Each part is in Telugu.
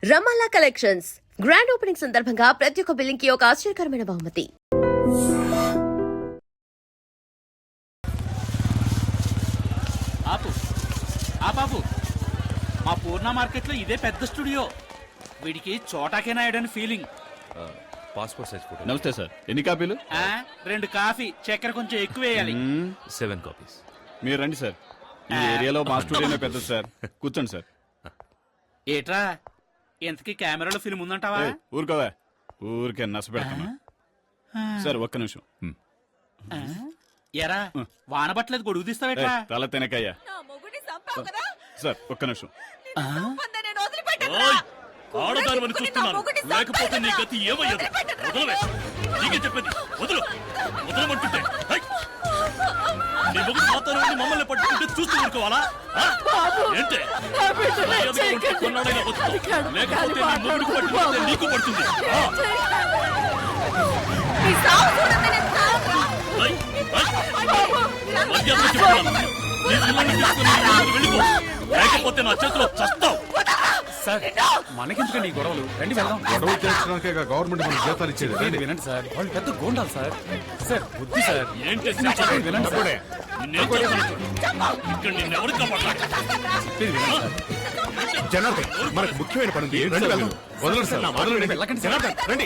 రమాలా కలెక్షన్స్ గ్రాండ్ ఓపెనింగ్ సందర్భంగా ప్రతి ఒక్క బిల్లింగ్ కి ఒక ఆశ్చర్యకరమైన బహుమతి. ఆపు ఆపాపు మా పూర్ణ మార్కెట్లో ఇదే పెద్ద స్టూడియో. వీడికి Chota K నాయుడని feeling. Passport size photo. నమస్తే సార్, ఎన్ని కాపీలు? 2 కాఫీ, చక్కెర కొంచెం ఎక్కువ వేయాలి. 7 కాపీస్. మీరు రండి సార్, ఈ ఏరియాలో మా స్టూడియోనే పెద్దది సార్. కూర్చోండి సార్. ఏట్రా ఇంతకీ కెమెరాలో ఫిల్మ్ ఉందంటావా? ఊరుకోవా, ఊరికే నస పెడతాను సార్. ఒక్క నిమిషం. ఎరా వాన పట్టలేదు, గొడుగు తీస్తావేట్రా? తల తినకయ్యా సార్, ఒక్క నిమిషం. ఆడదానివని చూస్తున్నాను, లేకపోతే నీ గతి ఏమయ్యదు. వదలవే, నీకే చెప్పేది. వదలు, వదలమంటుంటే. నీ మొగుడు మాత్రం మమ్మల్ని పట్టుకుంటే చూస్తూ ఊరుకోవాలా? ఏంటే కొన్నాడైనా బతుకు, లేకపోతే నీ మొగుడికి పట్టుకుంటే నీకు పడుతుంది. వెళ్ళిపో, లేకపోతే నా చేతిలో చస్తావు. సార్ మనకెందుకండి ఈ గొడవలు? రండి వెళ్దాం. గొడవ చేర్చడానికే గవర్నమెంట్ మనకు జీతాలు ఇచ్చేది. వినండి సార్, వాళ్ళు పెద్ద గోండాలు సార్. సార్ బుద్ధి సార్. ఏంటి వినండి సార్. ఇక్కడ నిన్నెవరు కాపాడాలి? జనార్దన్, మనకు ముఖ్యమైన పని ఉంది. రండి వెళ్దాం. వదలండి సార్, వదలండి. వెళ్ళకండి. జనార్దన్, రండి.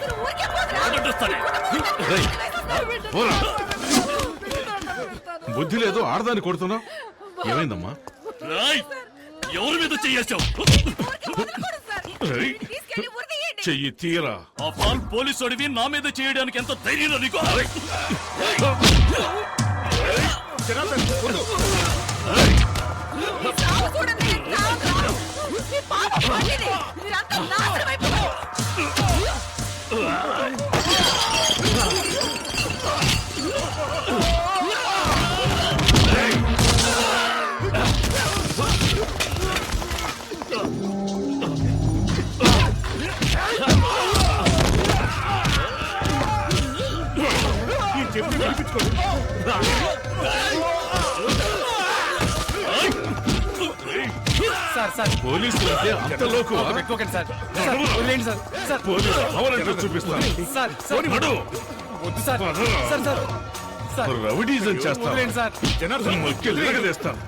వదలొస్తానే. రేయ్, పోరా. బుద్ధి లేదు, ఆడదాన్ని కొడుతున్నా. ఏమైందమ్మా? రాయ్, ఎవరి మీద చెయ్యేశావు? రేయ్, చెయ్యి తీరా. ఆ పాల్ పోలీసు అడివి నా మీద చేయడానికి ఎంత ధైర్యం నీకు? జనార్దన్, వద్దు. చెప్పి వినిపించుకోండి. సార్ సార్ పోలీసులు అంటే అంతలోకు పెట్టుకోకండి సార్. సార్ వదిలేయండి సార్. సార్ పోలీసు కావాలంటే చూపిస్తాను. సార్ సార్ వద్దు sir. Sir sir sir rowdyism చేస్తాను. వదిలేయండి సార్. జనార్దన్, మొక్కి నిలగదేస్తాను.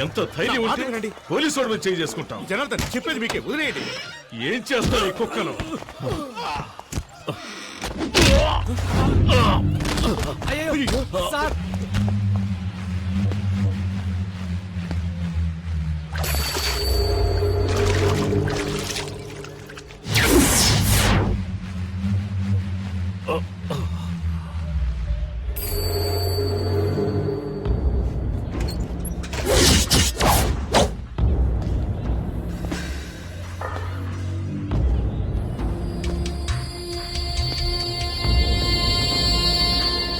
ఎంత ధైర్యం ఉంటే పోలీసు వాడి మీద చేయి చేసుకుంటాం. జనార్దన్, చెప్పేది మీకే, వదిలేయండి. ఏం చేస్తావు ఈ కుక్కను? అయ్యో సార్.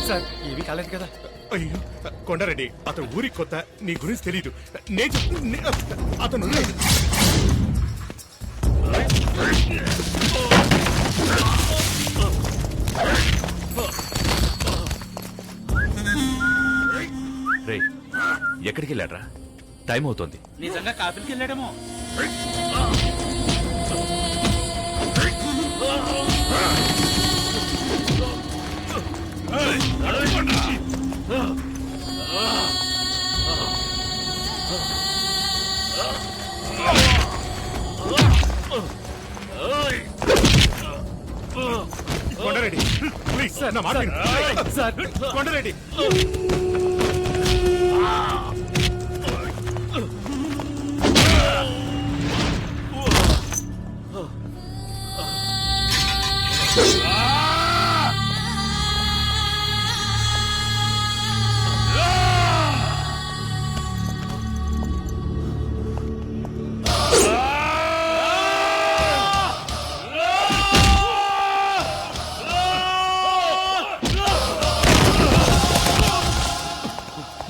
సార్ ఏమీ కాలేదు కదా? అయ్యో కొండారెడ్డి, అతను ఊరికి కొత్త, నీ గురించి తెలియదు. అతను రేయ్, ఎక్కడికి వెళ్ళాడ్రా? టైం అవుతోంది. నిజంగా కాఫీకి వెళ్ళాడేమో. కొండారెడ్డి, ప్లీజ్ సార్, నా మాట విను. సార్ కొండారెడ్డి,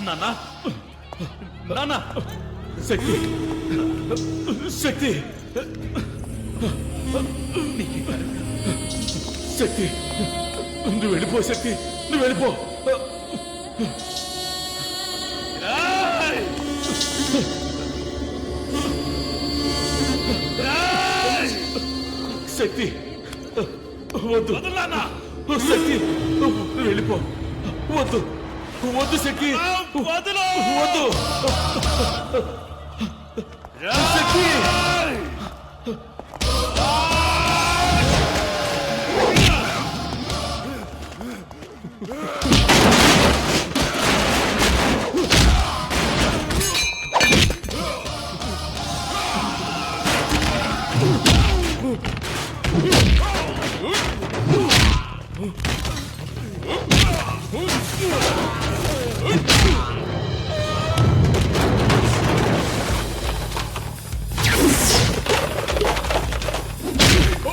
నాన్నా, నాన్నా, శక్తి, శక్తి, శక్తి, నువ్వు వెళ్ళిపో. శక్తి, నువ్వు వెళ్ళిపో. శక్తి వద్దు శక్తి వెళ్ళిపో వద్దు వద్దు శక్తి వద్దు శక్తి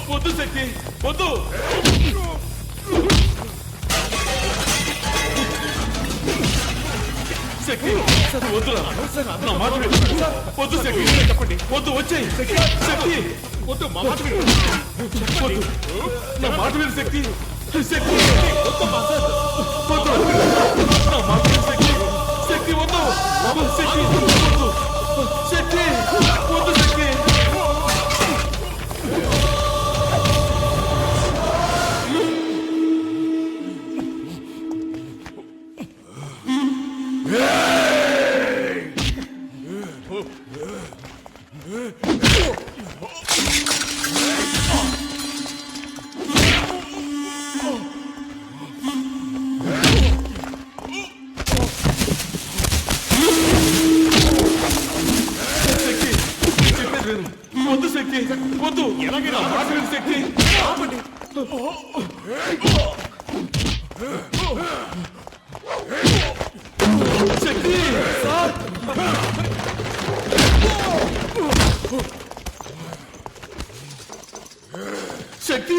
వద్దు శక్తి వద్దు శక్తి వద్దురా నా మాట విను. వద్దు శక్తి చెప్పండి వద్దు వచ్చేయి శక్తి వద్దు మా మాట విను. వద్దు నా మాట విను శక్తి శక్తి వద్దమ్మా. వద్దు నా మాట విను శక్తి శక్తి వద్దు శక్తి వద్దు శక్తి వద్దు శక్తి వద్దు శక్తి వద్దు ఎలాగైనా మాట విను శక్తి ఆపండి శక్తి శక్తి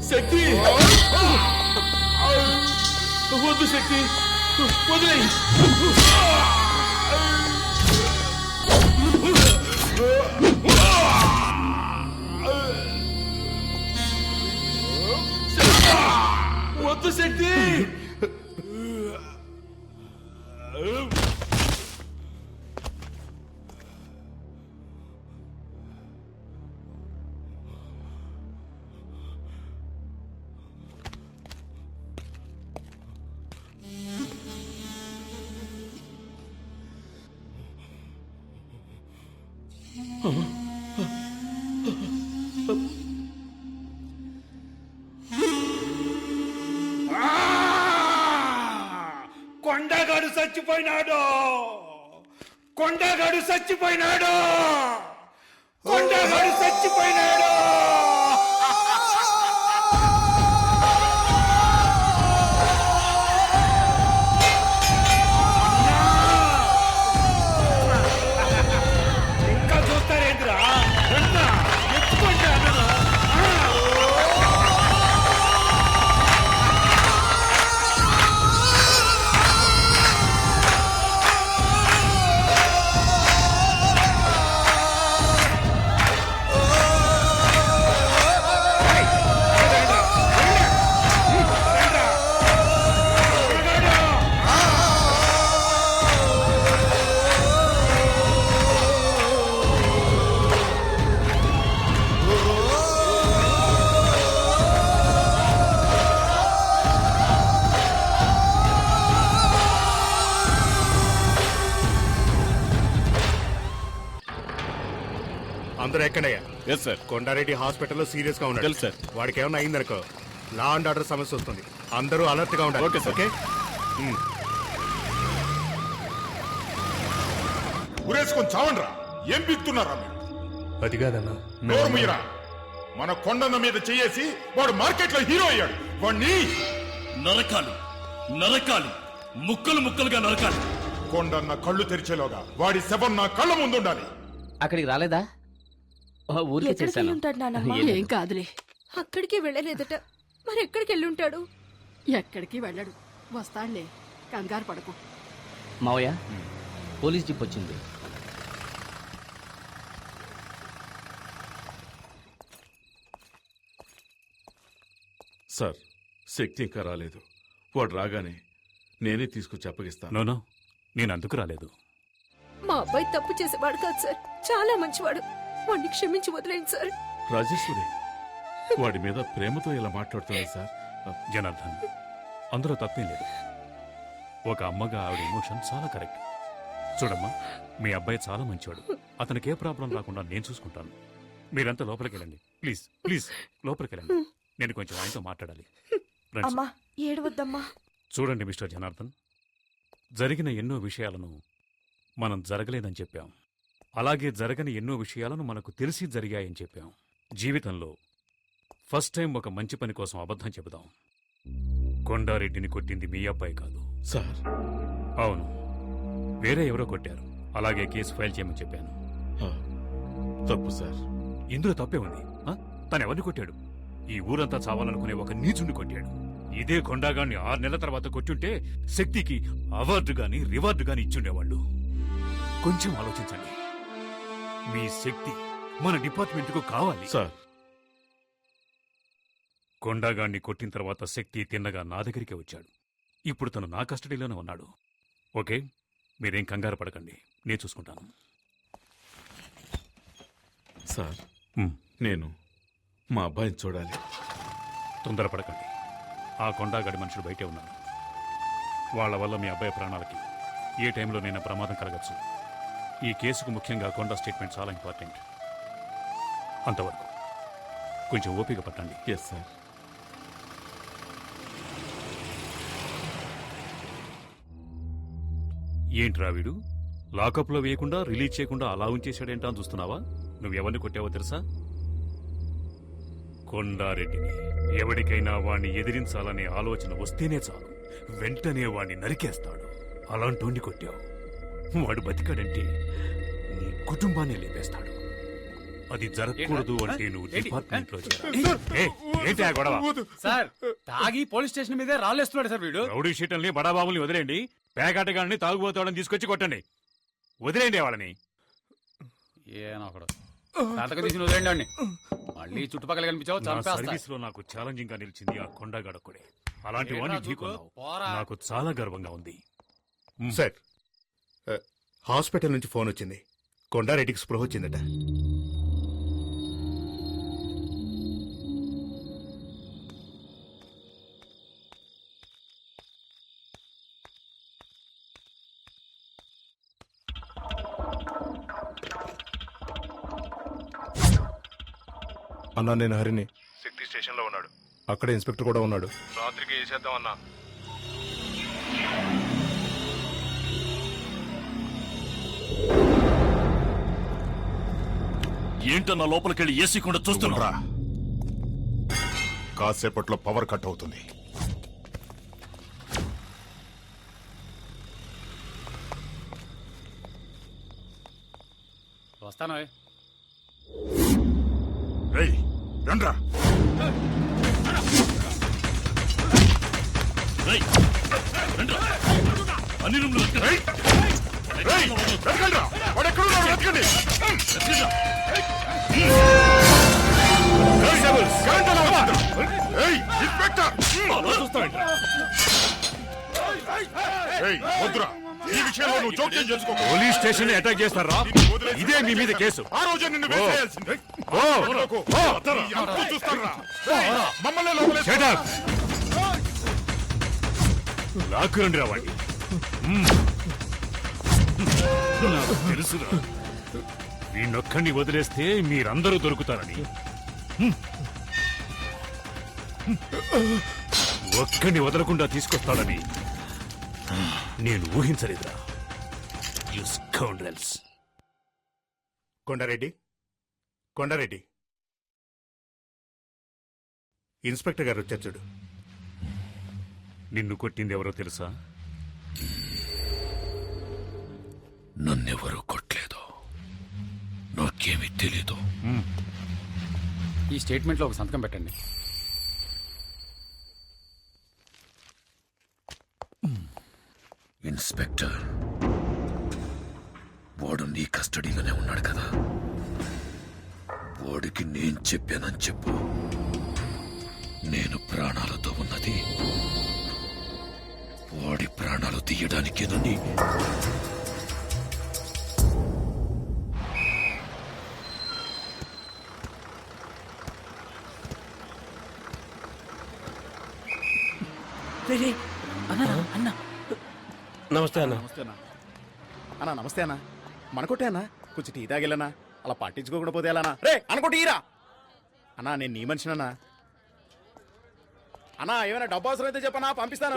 శక్తి వద్దు శక్తి వదిలేయి వద్దు శక్తి కొండగాడు చచ్చిపోయినాడు కొండగాడు చచ్చిపోయినాడు కొండగాడు చచ్చిపోయినాడు ఇంకా చూస్తారేంద్రా ఎత్తుకుంటా అందరూ ఎక్కడయ్యా ఎస్ సార్ కొండారెడ్డి హాస్పిటల్లో సీరియస్ గా ఉన్నాడు తెలుసు సార్. వాడికి ఏమైనా అయిందనుకో లా అండ్ ఆర్డర్ సమస్య వస్తుంది అందరూ అలర్ట్ గా ఉండాలి ఓకే సార్. ఓకే ఉరేసుకొని చావండ్రా ఏం బిక్తున్నారా మీరు అది కాదన్నా నోరు మీరా మన కొండన్న మీద చేసి వాడు మార్కెట్ లో హీరో అయ్యాడు వాడిని నరకాలి నరకాలి ముక్కలు ముక్కలుగా నరకాలి. కొండన్న కళ్ళు తెరిచేలోగా వాడి శవం నా కళ్ళ ముందుండాలి. అక్కడికి రాలేదా ఊరికే చేశాను ఉంటాడు నానమ్మ ఏం లేదు. ఏం కాదులే అక్కడికి వెళ్ళలేదట మరి ఎక్కడికి వెళ్ళుంటాడు ఎక్కడికి వెళ్ళడు, వస్తాడులే, కంగారు పడకు. మావయ్య పోలీస్ జీప్ వచ్చింది. సార్ శక్తి ఇంకా రాలేదు. వాడు రాగానే నేనే తీసుకొచ్చి అప్పగిస్తాను. నోనో, నేను అందుకు రాలేదు. మా అబ్బాయి తప్పు చేసేవాడు కాదు సార్, చాలా మంచివాడు. వాడిని క్షమించి వదిలేండి సార్. రాజేశ్వరి వాడి మీద ప్రేమతో ఇలా మాట్లాడుతుంది సార్. జనార్దన్, అందులో తప్పేం లేదు. ఒక అమ్మగా ఆవిడ ఎమోషన్ చాలా కరెక్ట్. చూడమ్మా, మీ అబ్బాయి చాలా మంచివాడు. అతనికి ఏ ప్రాబ్లం రాకుండా నేను చూసుకుంటాను. మీరంతా లోపలికి వెళ్ళండి, ప్లీజ్ ప్లీజ్ లోపలికి వెళ్ళండి. నేను కొంచెం ఆయనతో మాట్లాడాలి. రండి సార్. ఏడవద్దమ్మా. చూడండి మిస్టర్ జనార్దన్, జరిగిన ఎన్నో విషయాలను మనం జరగలేదని చెప్పాం. అలాగే జరగని ఎన్నో విషయాలను మనకు తెలిసి జరిగాయని చెప్పాం. జీవితంలో ఫస్ట్ టైం ఒక మంచి పని కోసం అబద్ధం చెబుదాం. కొండారెడ్డిని కొట్టింది మీ అబ్బాయి కాదు సార్. అవును, వేరే ఎవరో కొట్టారు. అలాగే కేసు ఫైల్ చేయమని చెప్పాను. ఆ, తప్పు సార్. ఇందులో తప్పే ఉంది. తను ఎవరిని కొట్టాడు? ఈ ఊరంతా చావాలనుకునే ఒక నీచుని కొట్టాడు. ఇదే కొండాగాన్ని 6 నెలల తర్వాత కొట్టుంటే శక్తికి అవార్డు గాని రివార్డు గాని ఇచ్చుండేవాళ్ళు. కొంచెం ఆలోచించండి. మీ శక్తి మన డిపార్ట్మెంట్కు కావాలి. సార్ కొండాగాన్ని కొట్టిన తర్వాత శక్తి తిన్నగా నా దగ్గరికి వచ్చాడు. ఇప్పుడు తను నా కస్టడీలోనే ఉన్నాడు. ఓకే, మీరేం కంగారు పడకండి, నేను చూసుకుంటాను. సార్ హ్మ్. నేను మా అబ్బాయిని చూడాలి. తొందరపడకండి. ఆ కొండాగడి మనుషులు బయటే ఉన్నారు. వాళ్ళ వల్ల మీ అబ్బాయి ప్రాణాలకి ఏ టైంలోనైనా ప్రమాదం కలగచ్చు. ఈ కేసుకు ముఖ్యంగా కొండా స్టేట్మెంట్ చాలా ఇంపార్టెంట్. అంతవరకు కొంచెం ఓపిక పట్టండి. Yes sir. ఏంట్రా వీడు లాకప్లో వేయకుండా రిలీజ్ చేయకుండా అలా ఉంచేశాడేంటా అని చూస్తున్నావా? నువ్వెవరిని కొట్టావో తెలుసా? కొండారెడ్డిని. ఎవరికైనా వాణ్ణి ఎదిరించాలనే ఆలోచన వస్తేనే చాలు, వెంటనే వాణ్ణి నరికేస్తాడు. అలాంటోండి కొట్టావు. వాడు బతికాడంటే నీ కుటుంబాన్ని లేపేస్తాడు. అది జరగకూడదు అంటే నువ్వు డిపార్ట్మెంట్లో ఏంటి ఆ గొడవ? సార్ తాగి పోలీస్ స్టేషన్ మీదే రాళ్ళేస్తున్నాడు సార్ వీడు. రౌడీ షీటల్ని బడాబాబుల్ని వదిలేండి. పేకాటగాడిని తాగుబోతాడని తీసుకొచ్చి కొట్టండి. వదిలేండి వాళ్ళని. ఏనొకడు తాతకు తీసి వదిలేండి వాడిని. మళ్ళీ చుట్టుపక్కల కనిపించావు చంపేస్తా. సర్వీస్ లో నాకు ఛాలెంజింగ్ గా నిలిచింది ఆ కొండగాడొక్కడే. అలాంటి వాడిని ఢీకొన్నావు. నాకు చాలా గర్వంగా ఉంది. సార్, హాస్పిటల్ నుంచి ఫోన్ వచ్చింది. కొండారెడ్డికి స్పృహ వచ్చిందట. అన్నా, నేను హరిని. శక్తి స్టేషన్ లో ఉన్నాడు. అక్కడ ఇన్స్పెక్టర్ కూడా ఉన్నాడు. రాత్రికి వేసేద్దాం అన్నా. ఏంటన్నా లోపలికెళ్ళి ఏసీ కూడా చూస్తున్నా? కాసేపట్లో పవర్ కట్ అవుతుంది. వస్తాను. రేయ్ రండ్రా. అన్ని రూమ్లు వెతకండ్రా. వాడు ఎక్కడున్నాడు వెతకండి. ఏయ్, ఇన్స్పెక్టర్. ఏయ్, వద్దురా. ఈ విషయంలో నువ్వు జోక్యం చేసుకో. పోలీస్ స్టేషన్ అటాక్ చేస్తారా? ఇదే మీ మీద కేసు. ఆ రోజే నిన్ను వేసేయాల్సిందే. ఈ అంతు చూస్తానురా. మమ్మల్ని లోపలేసుకో. లాక్కురండి రావండి. నాకు తెలుసురా, వీణొక్కడిని వదిలేస్తే మీరందరూ దొరుకుతారని. ఒక్కడిని వదలకుండా తీసుకొస్తాడని నేను ఊహించలేదురా. You scoundrels. Konda Reddy, Konda Reddy, inspector గారు వచ్చారు చూడు. నిన్ను కొట్టింది ఎవరో తెలుసా? నన్నెవరూ కొట్టలేదు. నాకేమీ తెలీదు. ఈ స్టేట్మెంట్ లో ఒక సంతకం పెట్టండి. ఇన్స్పెక్టర్, వాడు నీ కస్టడీలోనే ఉన్నాడు కదా, వాడికి నేను చెప్పానని చెప్పు. నేను ప్రాణాలతో ఉన్నది వాడి ప్రాణాలు తీయడానికేనని. నమస్తే అన్న. అన్నా నమస్తే అన్నా. మనకొట్టే అన్నా, కొంచెం టీ తాగిల్లనా, అలా పట్టించుకోకుండా పోతే ఎలానా? రే అనుకోటి ఈరా అన్నా, నేను నీ మనిషినన్నా. అన్నా ఏమైనా డబ్బు అవసరం అయితే చెప్పనా, పంపిస్తాను.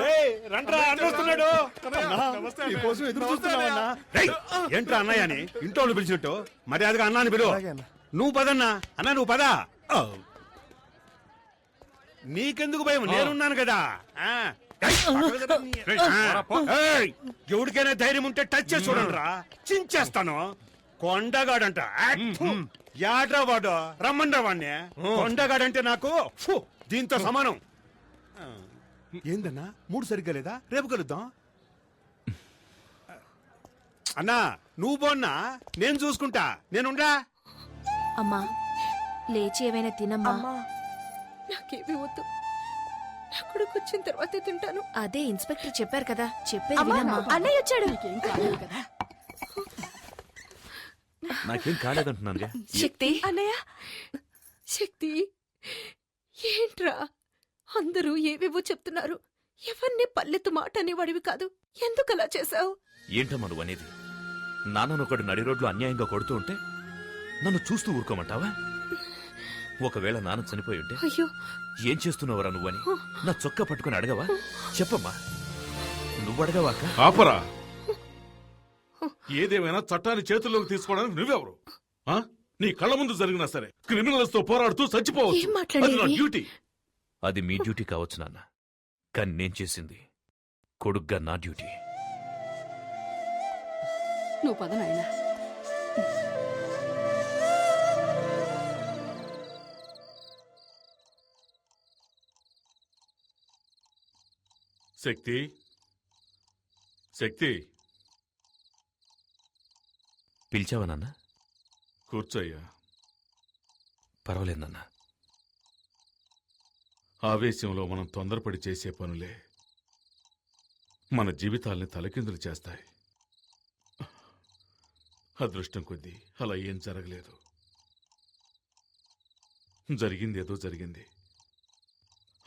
ఏంట్రా అన్నయ్య అని ఇంట్లో వాళ్ళు పిలిచినట్టు మర్యాదగా అన్నాని పిలువ. నువ్వు పదన్నా. అన్నా నువ్వు పదా. నీకెందుకు భయం, నేనున్నాను కదా. ఎవరికైనా ధైర్యం ఉంటే టచ్ చేసి చూడండి రా, చించేస్తాను. కొండగాడంట. యాడ్రా వాడు, రమ్మండ్రా వాడిని. కొండగాడంటే నాకు దీంతో సమానం. ఏందన్నా మూడు సరిగ్గా లేదా? రేపు కలుద్దాం. అన్నా నువ్వు పోన్నా, నేను చూసుకుంటా. నేనుండా. అమ్మా లేచి ఏమైనా తినమ్మా. నాకేమీ వద్దు, నా కొడుకు వచ్చిన తర్వాతే తింటాను. అదే ఇన్స్పెక్టర్ చెప్పారు కదా, చెప్పేది వినమ్మా. అన్నయ్య వచ్చాడు. నాకేం కాలేదంటున్నాను. శక్తి అన్నయ్య. శక్తి ఏంట్రా అందరూ ఏవేవో చెప్తున్నారు, ఎవరిని పల్లెత్తు మాట అనేవాడివి కాదు, ఎందుకు అలా చేశావు? ఏంటమ్మా నువ్వు అనేది? నాన్ననొకడు నడి రోడ్లు అన్యాయంగా కొడుతూ ఉంటే నన్ను చూస్తూ ఊరుకోమంటావా? ఒకవేళ నాన్న చనిపోయి ఉంటే అయ్యో ఏం చేస్తున్నావురా నువ్వని నా చొక్కా పట్టుకుని అడగవా? చెప్పమ్మా, నువ్వు అడగవాక? ఆపరా. ఏదేమైనా చట్టాన్ని చేతుల్లోకి తీసుకోవడానికి నువ్వెవరు? నీ కళ్ళ ముందు జరిగినా సరే క్రిమినల్స్ తో పోరాడుతూ చచ్చిపోవచ్చు. అది నా డ్యూటీ. అది మీ డ్యూటీ కావచ్చు నాన్న, కానీ నేను చేసింది కొడుగ్గా నా డ్యూటీ. నువ్వు పద నాయనా. శక్తి, శక్తి, పిలిచావా నాన్న? కూర్చోయ్యా. పర్వాలేదు నాన్న. ఆవేశంలో మనం తొందరపడి చేసే పనులే మన జీవితాల్ని తలకిందులు చేస్తాయి. అదృష్టం కొద్దీ అలా ఏం జరగలేదు. జరిగిందేదో జరిగింది,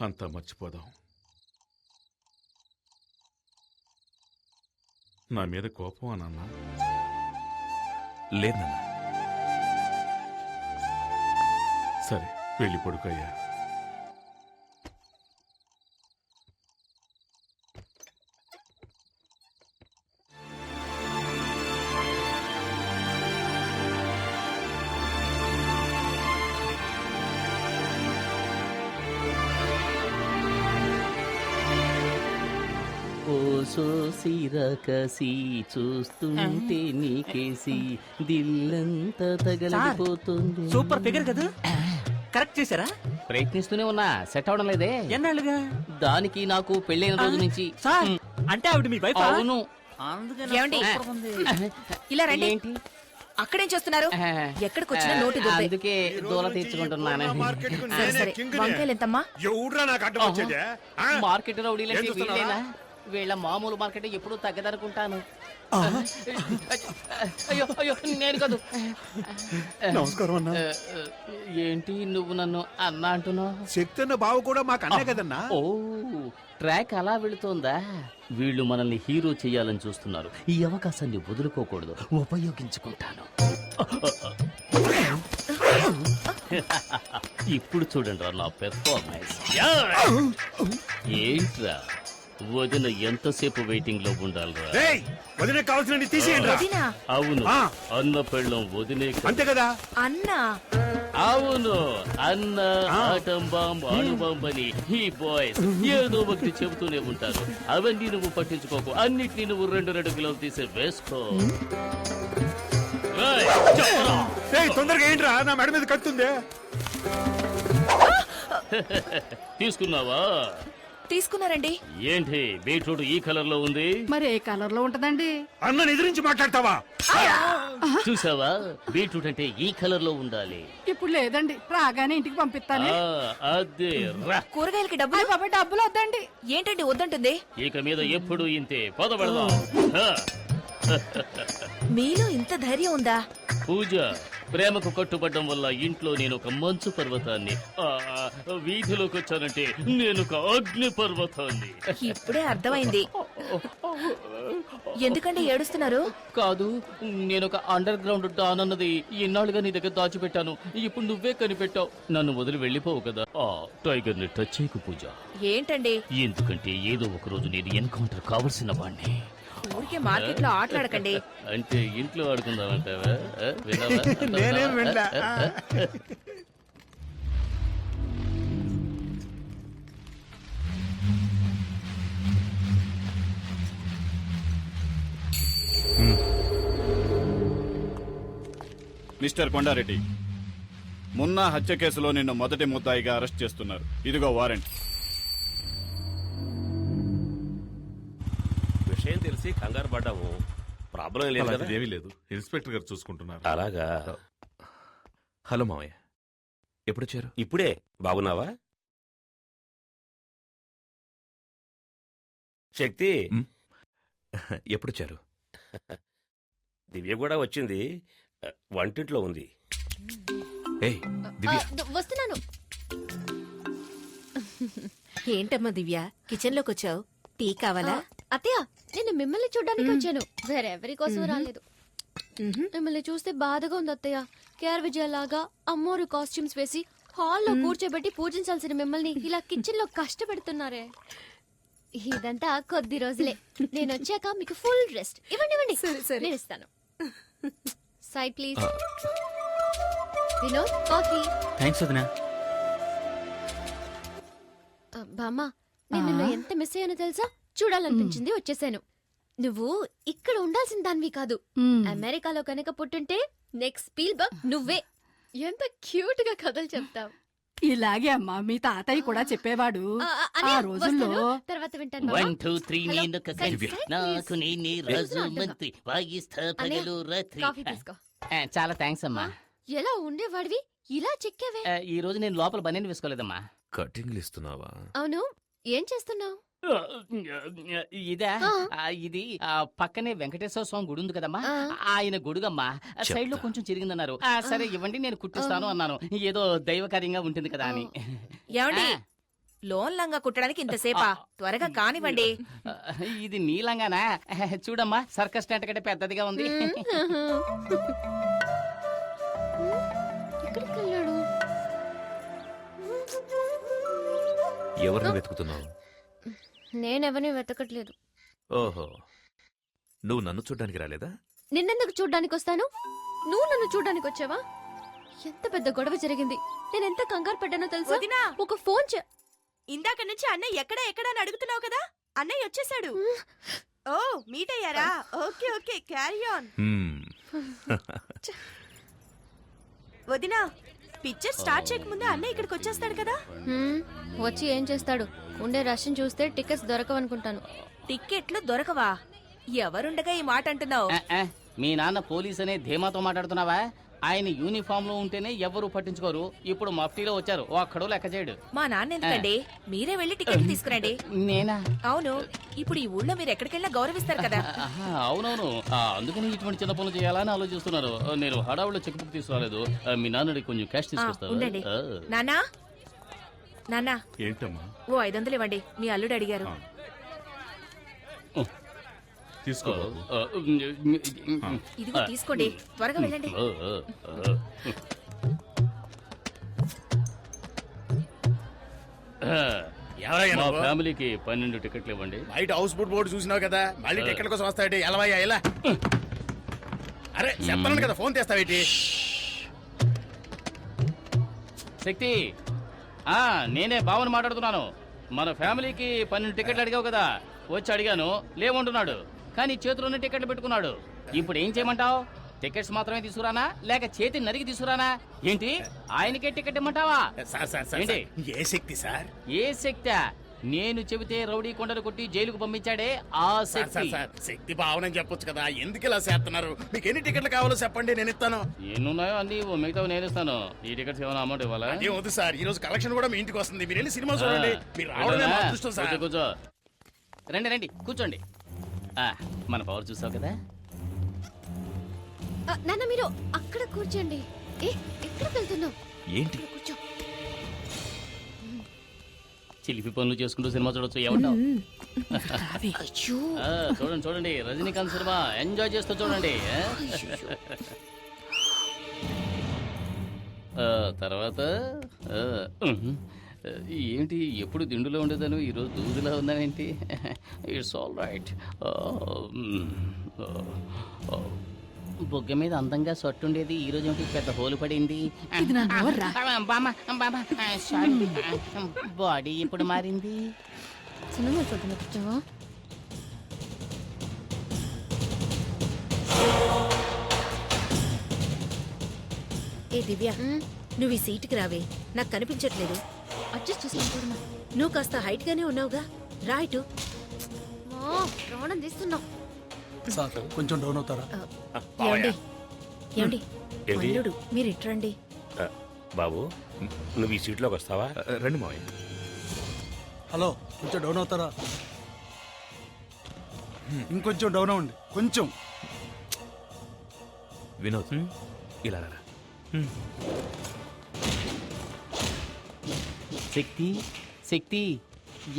అంతా మర్చిపోదాం. నా మీద కోపం అన్నా? లేదు నాన్న. సరే వెళ్ళి పడుకోయ్యా. సిరకసి చూస్తుంటే నీకేసి దిల్లంతా తగలడిపోతుంది. సూపర్ ఫిగర్ కదా, కరెక్ట్ చేశారా? ప్రయత్నిస్తూనే ఉన్నా, సెట్ అవడం లేదే. ఎన్నాళ్ళుగా? దానికి నాకు పెళ్ళైన రోజు నుంచి. అంటే ఆవిడ మీ వైఫ్? అవును. ఇలా రండి. ఏంటి అక్కడేం చేస్తున్నారు? ఎక్కడికి వచ్చినా నోటి దుబ్బే. అందుకే దూల తీర్చుకుంటున్నాను. సరే వంకాయలు ఎంతమ్మా? మార్కెట్ రౌడీలంటే వీళ్ళేనా? వీళ్ళ మామూలు మార్కెట్ ఎప్పుడు తగ్గదనుకుంటాను. అయ్యో అయ్యో నేను కాదు. నమస్కారం అన్నా. ఏంటి నువ్వు నన్ను అన్నా అంటున్నావు? శక్తి అన్న బావ కూడా మాకు అన్నే కదన్నా. ఓ ట్రాక్ అలా వెళుతోందా? వీళ్ళు మనల్ని హీరో చెయ్యాలని చూస్తున్నారు. ఈ అవకాశాన్ని వదులుకోకూడదు, ఉపయోగించుకుంటాను. ఇప్పుడు చూడండి రా నా పెర్ఫార్మెన్స్. ఏంట్రా వదిన ఎంతసేపు వెయిటింగ్ లో ఉండాలిరా? వదిన కావాల్సిన తీసేయండి. అవును, అన్న పెళ్ళం వదినే అంతే కదా. అన్నా అవును, అన్న ఆటం బాంబ్ అణుబాంబ్ అని ఈ బాయ్స్ ఏదో ఒకటి చెబుతూనే ఉంటారు. అవన్నీ నువ్వు పట్టించుకోకు, అన్నిటినీ నువ్వు 2 కిలోలు తీసి వేసుకో. తొందరగా ఏంట్రా, నా మెడ మీద కత్తుందే. తీసుకున్నావా? తీసుకున్నారండి. ఏంటి బీట్రూట్ ఈ కలర్ లో ఉంది? మరి ఏ కలర్ లో ఉంటదండి? అన్నని ఎదిరించి మాట్లాడతావా? చూసావా, బీట్రూట్ అంటే ఈ కలర్ లో ఉండాలి. ఇప్పుడు లేదండి, రాగానే ఇంటికి పంపిస్తాను. అదే రా. కూరగాయలకి డబ్బులు బాబా డబ్బులు వద్దండి. ఏంటండి వద్దంటుంది? ఇక మీద ఎప్పుడు ఇంతే. పద పెడదాం. మీలో ఇంత ధైర్యం ఉందా? పూజ, ప్రేమకు కట్టుబడ్డం వల్ల ఇంట్లో నేను ఒక మంచు పర్వతాన్ని, వీధిలోకి వచ్చానంటే నేను ఒక అగ్ని పర్వతాన్ని. ఇప్పుడే అర్థమైంది. ఎందుకండి ఏడుస్తున్నారు? కాదు, నేను ఒక అండర్ గ్రౌండ్ డాన్ అన్నది ఇన్నాళ్ళుగా నీ దగ్గర దాచిపెట్టాను. ఇప్పుడు నువ్వే కనిపెట్టావు. నన్ను వదిలి వెళ్ళిపోవు కదా. టైగర్ ని టచ్ చేయకు పూజ. ఏంటండి? ఎందుకంటే ఏదో ఒక రోజు నేను ఎన్కౌంటర్ కావలసిన వాణ్ణి. ఊరికే మార్కెట్ లో ఆటలాడకండి. అంటే ఇంట్లో ఆడుకుందామంటావా? విన్నావా? నేనేం వినలా. మిస్టర్ కొండారెడ్డి, మున్నా హత్య కేసులో నిన్ను మొదటి ముద్దాయిగా అరెస్ట్ చేస్తున్నారు. ఇదిగో వారెంట్. విషయం తెలిసి కంగారు పడ్డాము. ప్రాబ్లం లేదు కదా? ఏమీ లేదు, ఇన్స్పెక్టర్ గారు చూసుకుంటున్నారు. అలాగా. హలో మావయ్య, ఎప్పుడొచ్చారు? ఇప్పుడే. బాగున్నావా శక్తి? ఎప్పుడొచ్చారు? దివ్య కూడా వచ్చింది, వంటింట్లో ఉంది. ఏయ్ దివ్య, వస్తున్నాను. ఏంటమ్మా దివ్య, కిచెన్ లోకి వచ్చావు? టీ కావాలా? అత్తయ్య, నేను మిమ్మల్ని చూడ్డానికి వచ్చాను, వేరెవరి కోసం రాలేదు. మిమ్మల్ని చూస్తే బాధగా ఉంది అత్తయ్య. కేఆర్ విజయలాగా అమ్మోరు కాస్ట్యూమ్స్ వేసి హాల్లో కూర్చోబెట్టి పూజించాల్సిన మిమ్మల్ని ఇలా కిచెన్ లో కష్టపెడుతున్నారే. ఇదంతా కొద్ది రోజులే. నేను వచ్చాక మీకు ఫుల్ రెస్ట్. ఇవ్వండి ఇవ్వండి, నేను ఇస్తాను. Side please. Vinod, coffee. Thanks వదినా. బామ్మ, నేను నిన్ను ఎంత మిస్ అయ్యానో తెలుసా? చూడాలనిపించింది, వచ్చేసాను. నువ్వు ఇక్కడ ఉండాల్సిన దానివి కాదు. అమెరికాలో కనుక పుట్టుంటే నెక్స్ట్ స్పీల్బర్గ్ నువ్వే. ఎంత క్యూట్ గా కథలు చెప్తావు. ఇలాగే అమ్మా, మీ తాతయ్య కూడా చెప్పేవాడు. ఆ రోజుల్లో తర్వాత వింటాను. 1 2 3 నేను నాకు నేనే రాజు మంత్రి వాయిస్తా పగలు రాత్రి. కాఫీ తీసుకో. చాలా థ్యాంక్స్ అమ్మా. ఎలా ఉండేవాడివి, ఇలా చెక్కావే. ఈ రోజు నేను లోపల బనీని వేసుకోలేదమ్మా. కటింగ్లు ఇస్తున్నావా? అవును, ఏం చేస్తున్నావు? ఇదా? ఇది పక్కనే వెంకటేశ్వర స్వామి గుడి ఉంది కదమ్మా, ఆయన గుడుగమ్మా. సైడ్ లో కొంచెం చిరిగిందన్నారు. సరే ఇవ్వండి, నేను కుట్టిస్తాను అన్నాను. ఏదో దైవకార్యంగా ఉంటుంది కదా అని. ఏమండి, లోన్ లంగా కుట్టడానికి ఇంతసేపా? త్వరగా కానివ్వండి. ఇది నీలంగానా? చూడమ్మా, సర్కస్ టెంట్ కంటే పెద్దదిగా ఉంది. ఎక్కడికి వెళ్ళాడు? ఎవరిని వెతుకుతున్నావు? నేనెవరిని వెతకట్లేదు. ఓహో, నువ్వు నన్ను చూడ్డానికి రాలేదా? నిన్నెందుకు చూడ్డానికి వస్తాను? నువ్వు నన్ను చూడ్డానికి వచ్చావా? ఎంత పెద్ద గొడవ జరిగింది. నేనెంత కంగారు పడ్డానో తెలుసా? ఒక ఫోన్ ఇందాక నుంచి అన్నయ్య ఎక్కడ అని అడుగుతున్నావు కదా, అన్నయ్య వచ్చేసాడు. ఓ, మీట్ అయ్యారా? Okay okay, carry on. వదినా, పిక్చర్ స్టార్ట్ చేయకముందే అన్నయ్య ఇక్కడికి వచ్చేస్తాడు కదా. వచ్చి ఏం చేస్తాడు? ఉండే రష్ని చూస్తే టికెట్స్ దొరకవనుకుంటాను. టిక్కెట్లు దొరకవా? ఎవరుండగా ఈ మాట అంటున్నావు? మీ నాన్న పోలీస్ అనే ధీమాతో మాట్లాడుతున్నావా? ఆయన యూనిఫామ్ లో ఉంటేనే ఎవరు పట్టించుకోరు. ఇప్పుడు మఫ్టీలో వచ్చారు, ఒక్కడో లెక్క చేయడు. మా నాన్న ఎందుకండి? మీరే వెళ్లి టికెట్ తీసుకురండి. నేనా? అవును, ఇప్పుడు ఈ ఊళ్ళో మీరు ఎక్కడికెళ్ళినా గౌరవిస్తారు కదా. అవునవును, అందుకని ఇటువంటి చిన్న పనులు చేయాలని ఆలోచిస్తున్నారు. నేను హడావులో చెక్ బుక్ తీసుకురాలేదు. మీ నాన్నడి కొంచెం క్యాష్ ఉండండి. తీసుకొస్తాను. నాన్నా, నాన్నా, ఏంటమ్మా? ఓ 500 ఇవ్వండి, మీ అల్లుడు అడిగారు. తీసుకో. ఇదిగో తీసుకోండి, త్వరగా వెళ్ళండి. మా ఫ్యామిలీకి 12 టికెట్లు ఇవ్వండి. బయట హౌస్ బోట్ బోర్డు చూసినావు కదా, మళ్ళీ టికెట్ కోసం వస్తాయి. ఎలవయ్యా ఎలా? అరే చెప్తాను కదా, ఫోన్ తెస్తావేటి? శక్తి, నేనే బావని మాట్లాడుతున్నాను. మన ఫ్యామిలీకి 12 టికెట్లు అడిగావు కదా, వచ్చి అడిగాను, లేవంటున్నాడు. కానీ చేతిలోనే టికెట్లు పెట్టుకున్నాడు. ఇప్పుడు ఏం చేయమంటావు? టికెట్స్ మాత్రమే తీసుకురానా, లేక చేతి నరికి తీసుకురానా? ఏంటి, ఆయనకే టికెట్ ఇమ్మంటావా? ఏ శక్తి సార్? ఏ శక్తి? నేను చెబితే రౌడీ కొండలు కొట్టి జైలుకు పంపించాడే ఆ శక్తి. శక్తి భావన చెప్పొచ్చు కదా, ఎందుకు ఇలా చేస్తున్నారు? మీకు ఎన్ని టికెట్లు కావాలో చెప్పండి, నేను ఇస్తాను. ఎన్నున్నాయో అన్ని మిగతా నేను ఇస్తాను. ఈ టికెట్స్ ఏమైనా అమౌంట్ ఇవ్వాలా? అదే వద్దు సార్, ఈ రోజు కలెక్షన్ కూడా మీ ఇంటికి వస్తుంది. మీరు వెళ్ళి సినిమా చూడండి. మీరు రావడమే మా అదృష్టం సార్. కూర్చో రండి రండి కూర్చోండి. మన పవర్ చూసావు కదా. నాన్న మీరు అక్కడ కూర్చోండి. ఎక్కడికి వెళ్తున్నావు? ఏంటి? కూర్చో. చిలిపి పనులు చేసుకుంటూ సినిమా చూడొచ్చు. ఏమంటావు? అయ్యో. చూడండి చూడండి, రజనీకాంత్ సినిమా ఎంజాయ్ చేస్తూ చూడండి. తర్వాత ఏంటి ఎప్పుడు దిండులో ఉండేదాను, ఈరోజు దూదులా ఉన్నానేంటి? It's all right. బొగ్గ మీద అందంగా సొట్టు ఉండేది, ఈ రోజు ఏంటి పెద్ద హోలు పడింది. బాడీ ఇప్పుడు మారింది. సినిమా చూడమా? ఏ దివ్య, నువ్వు ఈ సీటుకి రావే, నాకు కనిపించట్లేదు. అడ్జస్ట్ చేసుకుంటున్నా. నువ్వు కాస్త హైట్ గానే ఉన్నావుగా, రా ఇటు. రావడం తీస్తున్నావు. కొంచెం డౌన్ అవుతారా? ఏమండి ఏమండి, అల్లుడు మీరు ఇట్రండి. బాబు నువ్వు ఈ సీట్లోకి వస్తావా? రండి మావయ్య. హలో, కొంచెం డౌన్ అవుతారా? ఇంకొంచెం డౌన్ అవ్వండి, కొంచెం. వినోద్ ఇలా రా. శక్తి శక్తి,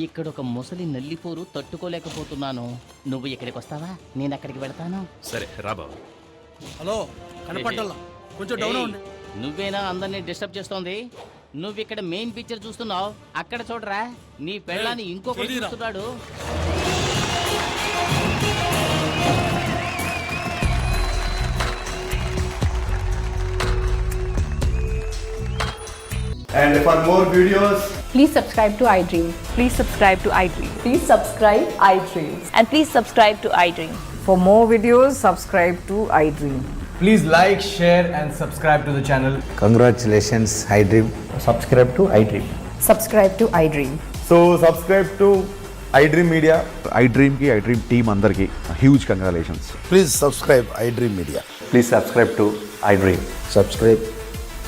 ఇక్కడ ఒక ముసలి నల్లిపోరు తట్టుకోలేకపోతున్నాను. నువ్వు ఇక్కడికి వస్తావా? నేను అక్కడికి వెళ్తాను. సరే రా బాబు. హలో, కనపడ్డల్లా, కొంచెం డౌన్ అవ్వండి. నువ్వేనా అందరినీ డిస్టర్బ్ చేస్తోంది? నువ్వు ఇక్కడ మెయిన్ పిక్చర్ చూస్తున్నావు, అక్కడ చూడరా, నీ పెళ్ళాన్ని ఇంకొకటి చూస్తున్నాడు. And for more videos, Please subscribe to iDream. Please subscribe to iDream. Please subscribe iDream. And please subscribe to iDream. For more videos, subscribe to iDream. please like, share and subscribe to the channel. Congratulations, iDream. Subscribe to iDream. Subscribe to iDream. So subscribe to iDream Media. iDream ki iDream team andarki huge congratulations. Please subscribe iDream Media. Please subscribe to iDream. Subscribe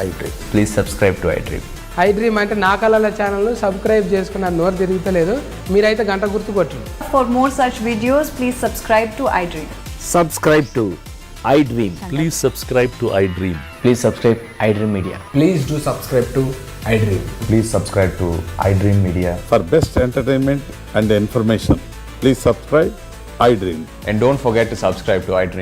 iDream. Please subscribe to iDream. iDream అంటే నా కళల ఛానల్ సబ్స్క్రైబ్ చేసుకున్న నోరు తిరుగుతలేదు, మీరైతే గంట గుర్తు కొట్టండి. For more such videos, please subscribe to iDream. Subscribe to iDream. Please subscribe to iDream. Please subscribe iDream Media. Please do subscribe to iDream. Please subscribe to iDream Media. For best entertainment and information, please subscribe iDream. And don't forget to subscribe to iDream.